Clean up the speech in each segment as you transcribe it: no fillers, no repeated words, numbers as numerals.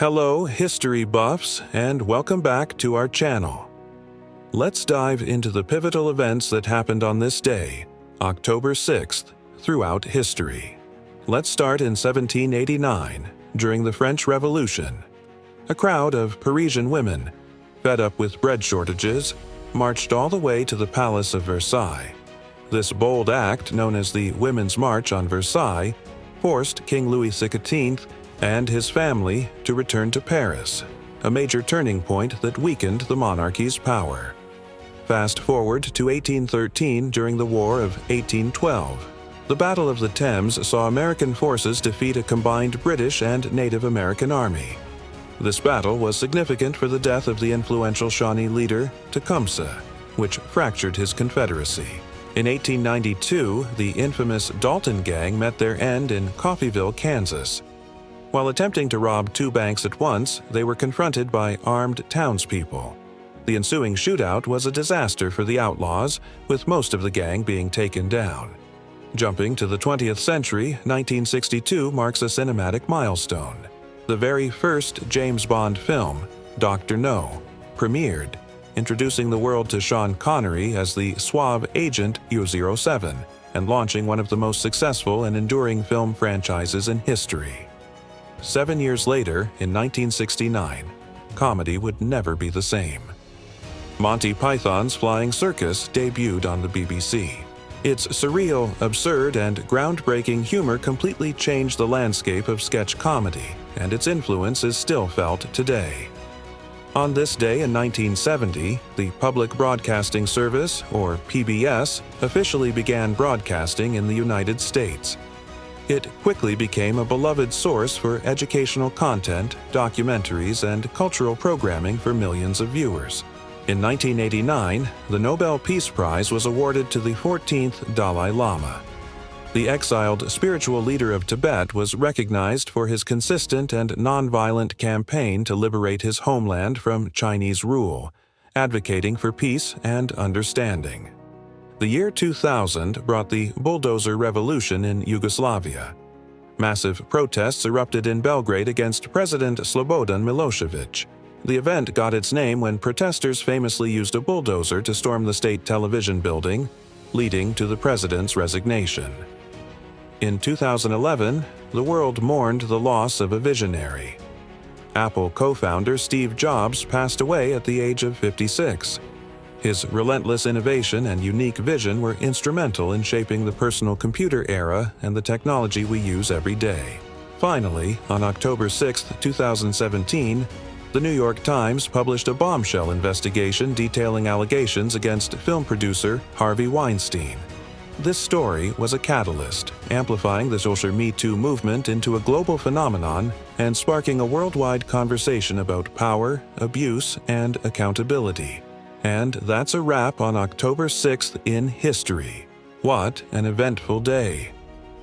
Hello, history buffs, and welcome back to our channel. Let's dive into the pivotal events that happened on this day, October 6th, throughout history. Let's start in 1789, during the French Revolution. A crowd of Parisian women, fed up with bread shortages, marched all the way to the Palace of Versailles. This bold act, known as the Women's March on Versailles, forced King Louis XVI and his family to return to Paris, a major turning point that weakened the monarchy's power. Fast forward to 1813 during the War of 1812. The Battle of the Thames saw American forces defeat a combined British and Native American army. This battle was significant for the death of the influential Shawnee leader, Tecumseh, which fractured his Confederacy. In 1892, the infamous Dalton Gang met their end in Coffeyville, Kansas. While attempting to rob two banks at once, they were confronted by armed townspeople. The ensuing shootout was a disaster for the outlaws, with most of the gang being taken down. Jumping to the 20th century, 1962 marks a cinematic milestone. The very first James Bond film, Dr. No, premiered, introducing the world to Sean Connery as the suave agent U-07 and launching one of the most successful and enduring film franchises in history. 7 years later, in 1969, comedy would never be the same. Monty Python's Flying Circus debuted on the BBC. Its surreal, absurd, and groundbreaking humor completely changed the landscape of sketch comedy, and its influence is still felt today. On this day in 1970, the Public Broadcasting Service, or PBS, officially began broadcasting in the United States. It quickly became a beloved source for educational content, documentaries, and cultural programming for millions of viewers. In 1989, the Nobel Peace Prize was awarded to the 14th Dalai Lama. The exiled spiritual leader of Tibet was recognized for his consistent and nonviolent campaign to liberate his homeland from Chinese rule, advocating for peace and understanding. The year 2000 brought the bulldozer revolution in Yugoslavia. Massive protests erupted in Belgrade against President Slobodan Milosevic. The event got its name when protesters famously used a bulldozer to storm the state television building, leading to the president's resignation. In 2011, the world mourned the loss of a visionary. Apple co-founder Steve Jobs passed away at the age of 56. His relentless innovation and unique vision were instrumental in shaping the personal computer era and the technology we use every day. Finally, on October 6, 2017, the New York Times published a bombshell investigation detailing allegations against film producer Harvey Weinstein. This story was a catalyst, amplifying the social Me Too movement into a global phenomenon and sparking a worldwide conversation about power, abuse, and accountability. And that's a wrap on October 6th in history. What an eventful day.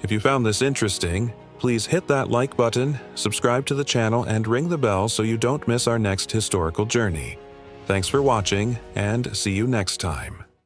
If you found this interesting, please hit that like button, subscribe to the channel, and ring the bell so you don't miss our next historical journey. Thanks for watching, and see you next time.